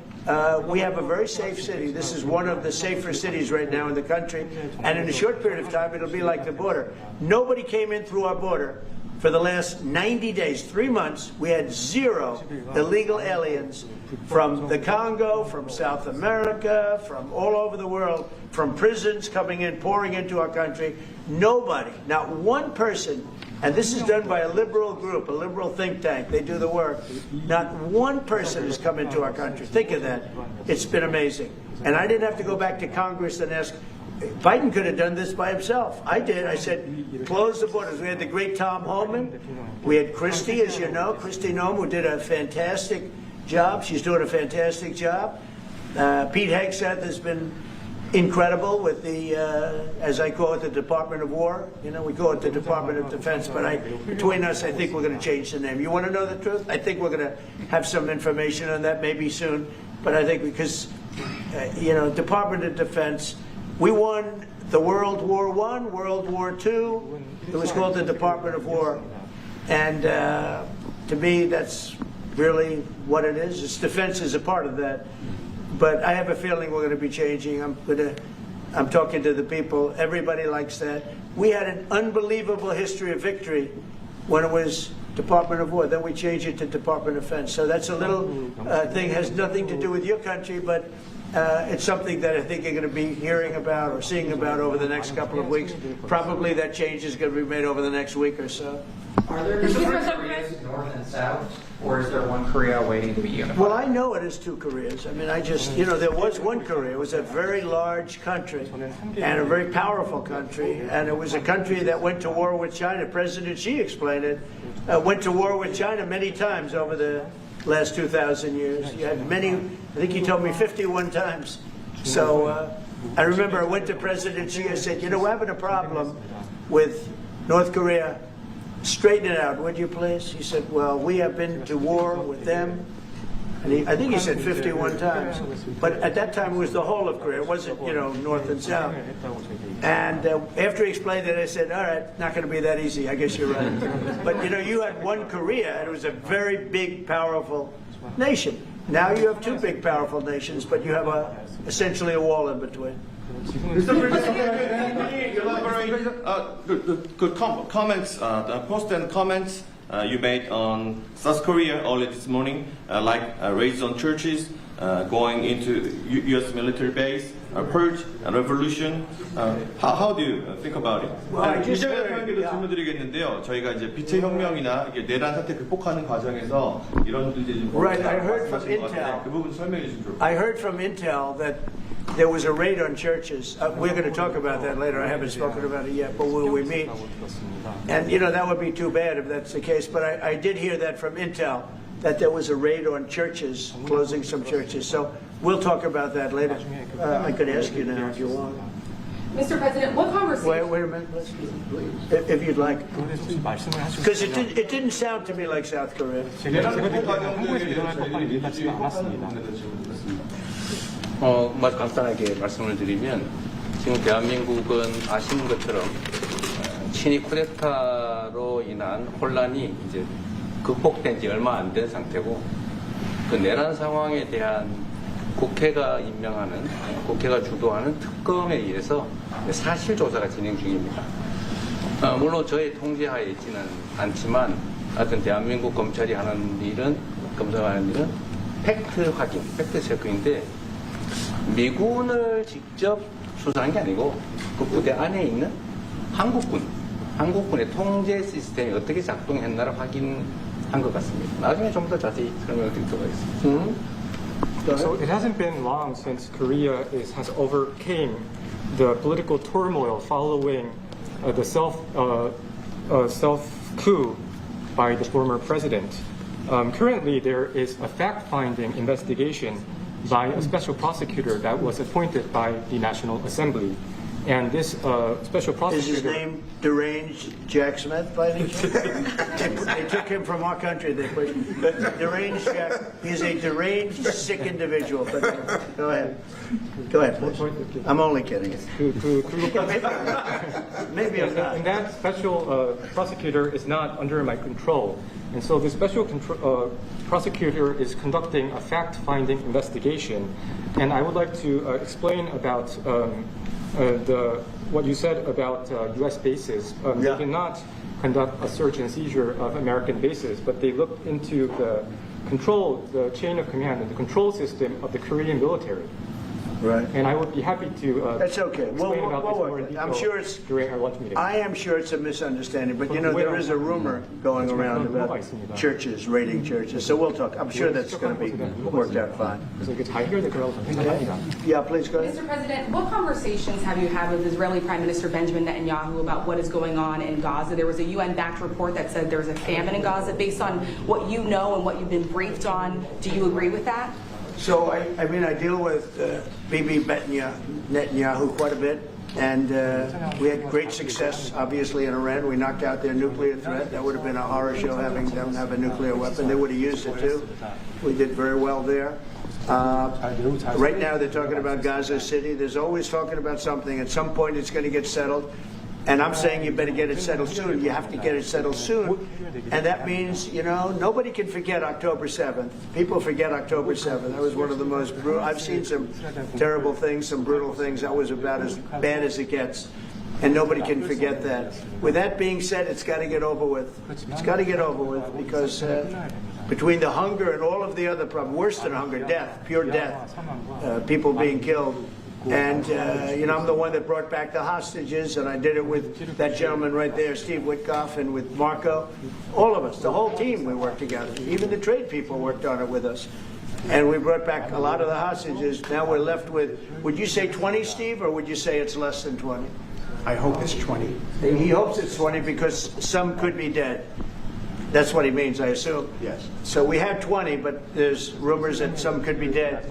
S1: we have a very safe city. This is one of the safer cities right now in the country. And in a short period of time, it'll be like the border. Nobody came in through our border for the last 90 days, 3 months. We had 0 illegal aliens from the Congo, from South America, from all over the world, from prisons coming in, pouring into our country. Nobody, not one person. And this is done by a liberal group, a liberal think tank. They do the work. Not one person has come into our country. Think of that. It's been amazing. And I didn't have to go back to Congress and ask. Biden could have done this by himself. I did. I said, close the borders. We had the great Tom Homan. We had Christie, as you know, Christie Noem, who did a fantastic job. She's doing a fantastic job. Pete Hegseth has been incredible with the, as I call it, the Department of War. You know, we call it the Department of Defense, but between us, I think we're going to change the name. You want to know the truth? I think we're going to have some information on that maybe soon, but I think because, you know, Department of Defense, we won the World War I, World War II. It was called the Department of War. And to me, that's really what it is. Its defense is a part of that. But I have a feeling we're going to be changing. I'm talking to the people. Everybody likes that. We had an unbelievable history of victory when it was Department of War. Then we changed it to Department of Defense. So that's a little thing, has nothing to do with your country, but it's something that I think you're going to be hearing about or seeing about over the next couple of weeks. Probably that change is going to be made over the next week or so.
S7: Are there different Koreas, North and South, or is there one Korea waiting to be unified?
S1: Well, I know it is 2 Koreas. I mean, you know, there was one Korea. It was a very large country and a very powerful country, and it was a country that went to war with China. President Xi explained it. Went to war with China many times over the last 2,000 years. You had many, I think he told me 51 times. So I remember I went to President Xi. I said, you know, we're having a problem with North Korea. Straighten it out, would you please? He said, well, we have been to war with them. And I think he said 51 times. But at that time, it was the whole of Korea. It wasn't, you know, North and South. And after he explained it, I said, all right, not going to be that easy. I guess you're right. But, you know, you had one Korea, and it was a very big, powerful nation. Now you have 2 big, powerful nations, but you have essentially a wall in between.
S12: Mr. President, elaborate comments, the post and comments you made on South Korea early this morning, like raids on churches, going into U.S. military base, purge, and revolution. How do you think about it? 이재 대통령께도 질문드리겠는데요. 저희가 이제 빛의 혁명이나 내란 사태 극복하는 과정에서 이런 이제
S1: Right, I heard from Intel.
S12: 그 부분 설명해 주시면 좋을 것 같아요.
S1: I heard from Intel that there was a raid on churches. We're going to talk about that later. I haven't spoken about it yet, but when we meet, and that would be too bad if that's the case. But I did hear that from Intel, that there was a raid on churches, closing some churches. So we'll talk about that later. I could ask you now if you want.
S5: Mr. President, what conversation?
S1: Wait a minute, if you'd like. Because it didn't sound to me like South Korea.
S3: 간단하게 말씀을 드리면 지금 대한민국은 아시는 것처럼 친위 쿠데타로 인한 혼란이 이제 극복된 지 얼마 안 된 상태고 그 내란 상황에 대한 국회가 임명하는 국회가 주도하는 특검에 의해서 사실 조사가 진행 중입니다. 물론 저의 통제하에 있지는 않지만 하여튼 대한민국 검찰이 하는 일은 팩트 확인, 팩트 체크인데 미군을 직접 수사한 게 아니고 그 부대 안에 있는 한국군의 통제 시스템이 어떻게 작동했나를 확인한 것 같습니다. 나중에 좀 더 자세히 설명을 드리도록 하겠습니다.
S4: So it hasn't been long since Korea has overcame the political turmoil following the self coup by the former president. Currently, there is a fact-finding investigation by a special prosecutor that was appointed by the National Assembly. And this special prosecutor...
S1: Is his name Deranged Jack Smith by any chance? They took him from our country. They pushed Deranged Jack. He's a deranged, sick individual. But go ahead. Go ahead, please. I'm only kidding. Maybe I'm not.
S4: And that special prosecutor is not under my control. And so the special prosecutor is conducting a fact-finding investigation. And I would like to explain about what you said about U.S. bases. They did not conduct a search and seizure of American bases, but they looked into the chain of command and the control system of the Korean military.
S1: Right.
S4: And I would be happy to
S1: That's okay.
S4: explain about this more in detail
S1: I'm sure it's
S4: during our lunch meeting.
S1: I am sure it's a misunderstanding, but there is a rumor going around about churches, raiding churches. So we'll talk. I'm sure that's going to be worked out fine. Yeah, please go ahead.
S5: Mr. President, what conversations have you had with Israeli Prime Minister Benjamin Netanyahu about what is going on in Gaza? There was a UN-backed report that said there's a famine in Gaza. Based on what you know and what you've been briefed on, do you agree with that?
S1: So, I deal with Bibi Netanyahu quite a bit, and we had great success, obviously, in Iran. We knocked out their nuclear threat. That would have been a horror show having them have a nuclear weapon. They would have used it, too. We did very well there. Right now, they're talking about Gaza City. There's always talking about something. At some point, it's going to get settled. And I'm saying you better get it settled soon. You have to get it settled soon. And that means, nobody can forget October 7th. People forget October 7th. That was one of the most brutal. I've seen some terrible things, some brutal things. That was about as bad as it gets. And nobody can forget that. With that being said, it's got to get over with. It's got to get over with because between the hunger and all of the other problems, worse than hunger, death, pure death, people being killed. And, I'm the one that brought back the hostages, and I did it with that gentleman right there, Steve Witkoff, and with Marco. All of us, the whole team, we worked together. Even the trade people worked on it with us. And we brought back a lot of the hostages. Now we're left with, would you say 20, Steve, or would you say it's less than 20?
S9: I hope it's 20.
S1: He hopes it's 20 because some could be dead. That's what he means, I assume.
S9: Yes.
S1: So we have 20, but there's rumors that some could be dead.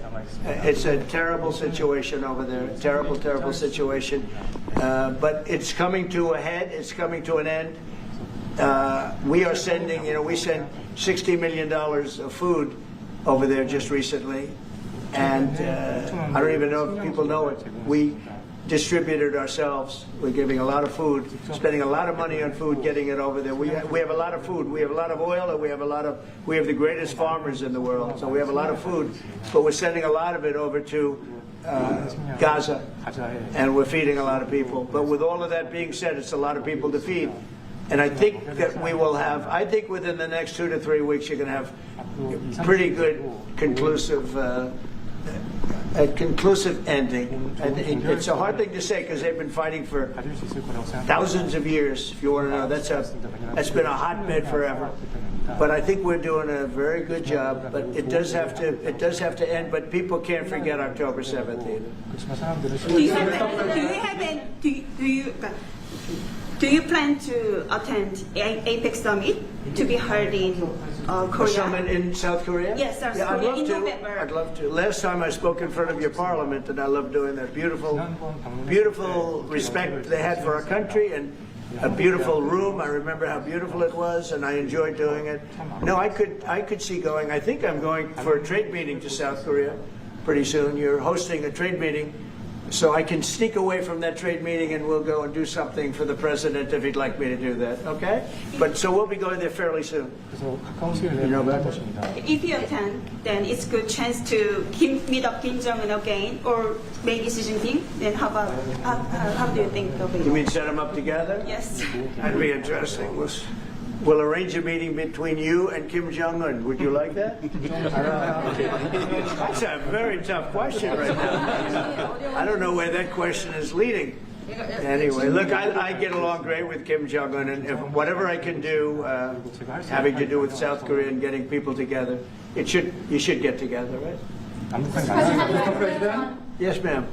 S1: It's a terrible situation over there. Terrible, terrible situation. But it's coming to a head. It's coming to an end. We are sending, we sent $60 million of food over there just recently. And I don't even know if people know it. We distributed ourselves. We're giving a lot of food, spending a lot of money on food, getting it over there. We have a lot of food. We have a lot of oil, and we have the greatest farmers in the world. So we have a lot of food, but we're sending a lot of it over to Gaza, and we're feeding a lot of people. But with all of that being said, it's a lot of people to feed. And I think that we will have, within the next 2 to 3 weeks, you're going to have pretty good, conclusive a conclusive ending. And it's a hard thing to say because they've been fighting for thousands of years. If you want to know, that's been a hotbed forever. But I think we're doing a very good job. But it does have to end. But people can't forget October 7th either.
S13: Do you plan to attend APEC summit to be held in Korea?
S1: A summit in South Korea?
S13: Yes, South
S1: yeah,
S13: Korea
S1: I'd love
S13: in
S1: to.
S13: November.
S1: I'd love to. Last time I spoke in front of your parliament, and I love doing that. Beautiful respect they had for our country, and a beautiful room. I remember how beautiful it was, and I enjoyed doing it. No, I could see going. I think I'm going for a trade meeting to South Korea pretty soon. You're hosting a trade meeting. So I can sneak away from that trade meeting and we'll go and do something for the president if he'd like me to do that, okay? But so we'll be going there fairly soon. You know about this?
S13: If you attend, then it's good chance to meet up Kim Jong-un again, or maybe Xi Jinping. Then how do you think of it?
S1: You mean set them up together?
S13: Yes.
S1: That'd be interesting. We'll arrange a meeting between you and Kim Jong-un. Would you like that? That's a very tough question right now. I don't know where that question is leading. Anyway, look, I get along great with Kim Jong-un, and if whatever I can do having to do with South Korea and getting people together, you should get together, right?
S14: Mr. President?
S1: Yes, ma'am.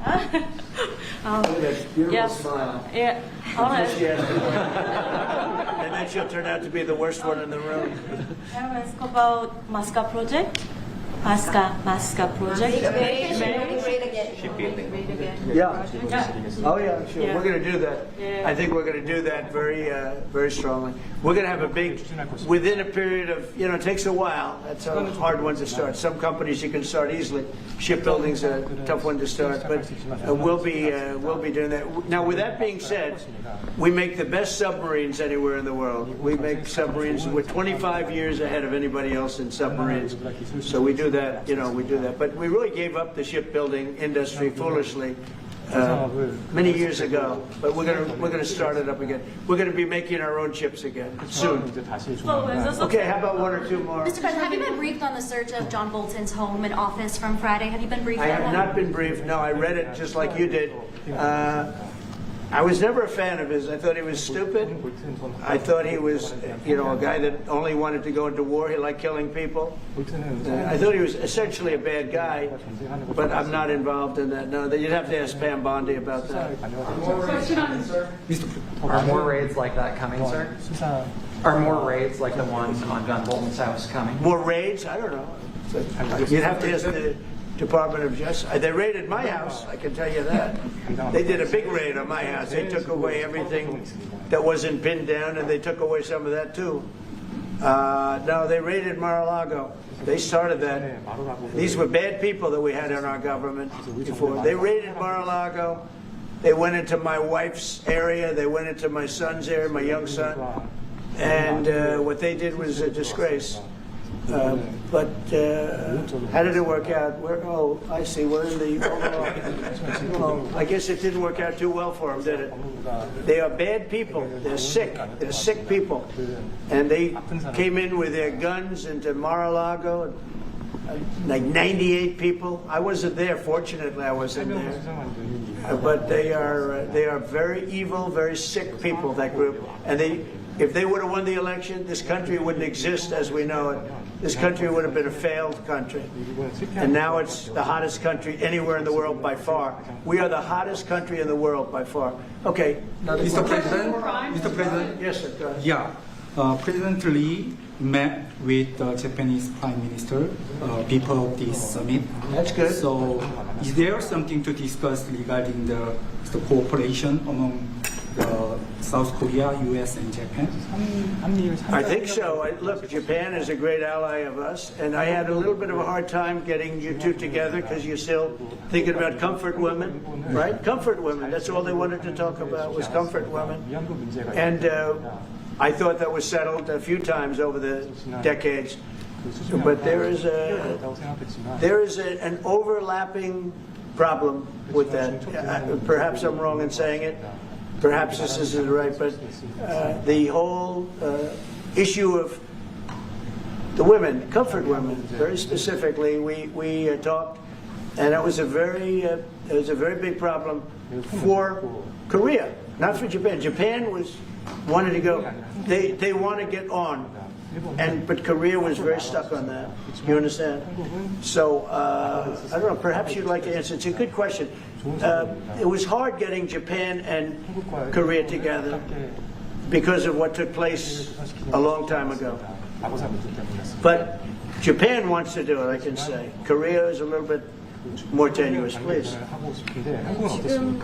S1: Beautiful
S14: Yes.
S1: smile.
S14: Yeah. All right.
S1: And then she'll turn out to be the worst one in the room.
S14: I want to ask about Masca project. Masca project.
S1: Yeah. Oh yeah, sure.
S14: Yeah.
S1: We're going to do that.
S14: Yeah.
S1: I think we're going to do that very strongly. We're going to have a big, within a period of, it takes a while. That's a hard one to start. Some companies you can start easily. Shipbuilding's a tough one to start, but we'll be doing that. Now, with that being said, we make the best submarines anywhere in the world. We make submarines. We're 25 years ahead of anybody else in submarines. So we do that. We do that. But we really gave up the shipbuilding industry foolishly many years ago. But we're gonna start it up again. We're gonna be making our own ships again soon. Okay, how about one or two more?
S11: Mr. President, have you been briefed on the search of John Bolton's home and office from Friday? Have you been briefed
S1: I
S11: on
S1: have
S11: that?
S1: not been briefed. No, I read it just like you did. I was never a fan of his. I thought he was stupid. I thought he was, a guy that only wanted to go into war. He liked killing people. I thought he was essentially a bad guy, but I'm not involved in that. No, you'd have to ask Pam Bondi about that.
S7: Are more raids like that coming, sir? Are more raids like the one on John Bolton's house coming?
S1: More raids? I don't know. You'd have to ask the Department of Justice. They raided my house, I can tell you that. They did a big raid on my house. They took away everything that wasn't pinned down, and they took away some of that too. No, they raided Mar-a-Lago. They started that. These were bad people that we had in our government before. They raided Mar-a-Lago. They went into my wife's area. They went into my son's area, my young son. And what they did was a disgrace. But how did it work out? I see. We're in the overall. I guess it didn't work out too well for them, did it? They are bad people. They're sick. They're sick people. And they came in with their guns into Mar-a-Lago, like 98 people. I wasn't there. Fortunately, I wasn't there. But they are very evil, very sick people, that group. And if they would have won the election, this country wouldn't exist as we know it. This country would have been a failed country. And now it's the hottest country anywhere in the world by far. We are the hottest country in the world by far. Okay.
S15: Mr. President?
S1: Yes, sir. Go ahead.
S15: Yeah. President Lee met with the Japanese Prime Minister before this summit.
S1: That's good.
S15: So is there something to discuss regarding the cooperation among South Korea, U.S. and Japan?
S1: I think so. Look, Japan is a great ally of us, and I had a little bit of a hard time getting you two together because you're still thinking about comfort women, right? Comfort women. That's all they wanted to talk about was comfort women. And I thought that was settled a few times over the decades. But there is an overlapping problem with that. Perhaps I'm wrong in saying it. Perhaps this isn't right, but the whole issue of the women, comfort women, very specifically, we talked and it was a very big problem for Korea, not for Japan. Japan wanted to go. They want to get on, but Korea was very stuck on that. You understand? So I don't know. Perhaps you'd like to answer. It's a good question. It was hard getting Japan and Korea together because of what took place a long time ago. But Japan wants to do it, I can say. Korea is a little bit more tenuous, please.
S2: 지금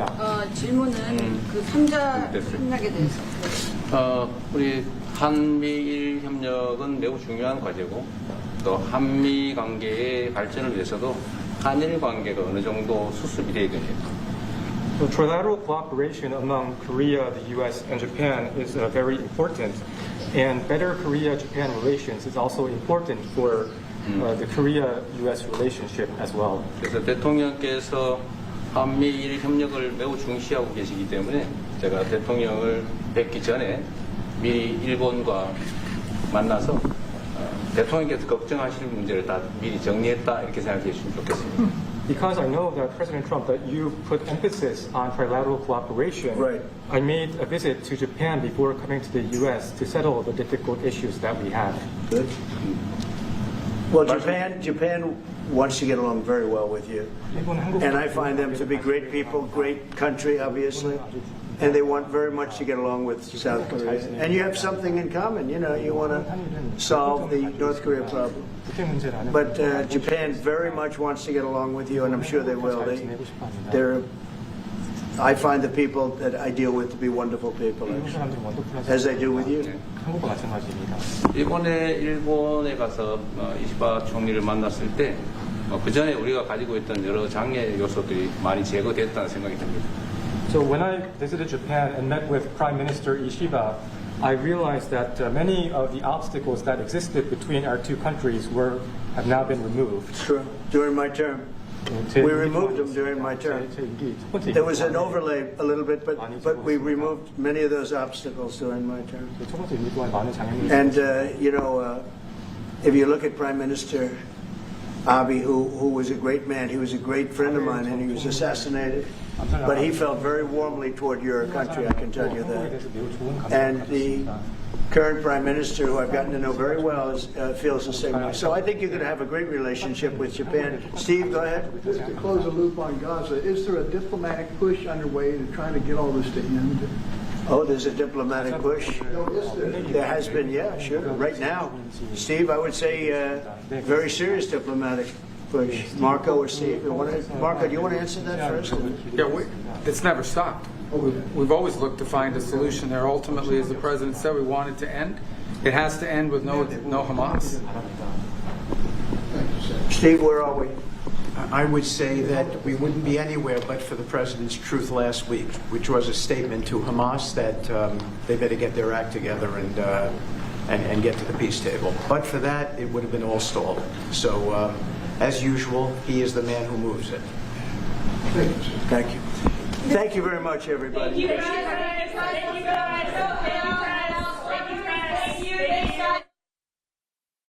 S2: 질문은 그 3자 협력에 대해서.
S3: 우리 한미일 협력은 매우 중요한 과제고 또 한미 관계의 발전을 위해서도 한일 관계가 어느 정도 수습이 돼야 됩니다.
S4: So trilateral cooperation among Korea, the U.S., and Japan is very important, and better Korea-Japan relations is also important for the Korea-U.S. relationship as well.
S3: 그래서 대통령께서 한미일 협력을 매우 중시하고 계시기 때문에 제가 대통령을 뵙기 전에 미리 일본과 만나서 대통령께서 걱정하실 문제를 다 미리 정리했다 이렇게 생각해 주시면 좋겠습니다.
S4: Because I know that President Trump, that you put emphasis on trilateral cooperation,
S1: Right.
S4: I made a visit to Japan before coming to the U.S. to settle the difficult issues that we have.
S1: Good. Well, Japan wants to get along very well with you, and I find them to be great people, great country, obviously, and they want very much to get along with South Korea. And you have something in common. You know, you want to solve the North Korea problem. But Japan very much wants to get along with you, and I'm sure they will. I find the people that I deal with to be wonderful people, actually, as I do with you.
S3: 이번에 일본에 가서 이시바 총리를 만났을 때 그 전에 우리가 가지고 있던 여러 장애 요소들이 많이 제거됐다는 생각이 듭니다.
S4: So when I visited Japan and met with Prime Minister Ishiba, I realized that many of the obstacles that existed between our two countries have now been removed.
S1: True. During my term. We removed them during my term. There was an overlay a little bit, but we removed many of those obstacles during my term. And, if you look at Prime Minister Abe, who was a great man, he was a great friend of mine, and he was assassinated. But he felt very warmly toward your country, I can tell you that. And the current Prime Minister, who I've gotten to know very well, feels the same way. So I think you're going to have a great relationship with Japan. Steve, go ahead.
S9: Just to close the loop on Gaza, is there a diplomatic push underway to try to get all this to end?
S1: Oh, there's a diplomatic push.
S9: No, is there?
S1: There has been, yeah, sure. Right now, Steve, I would say very serious diplomatic push. Marco or Steve? Marco, do you want to answer that first?
S16: Yeah, it's never stopped. We've always looked to find a solution there. Ultimately, as the president said, we want it to end. It has to end with no Hamas.
S1: Steve, where are we?
S17: I would say that we wouldn't be anywhere but for the president's truth last week, which was a statement to Hamas that they better get their act together and get to the peace table. But for that, it would have been all stalled. So, as usual, he is the man who moves it.
S1: Thank you. Thank you very much, everybody.
S10: Thank you.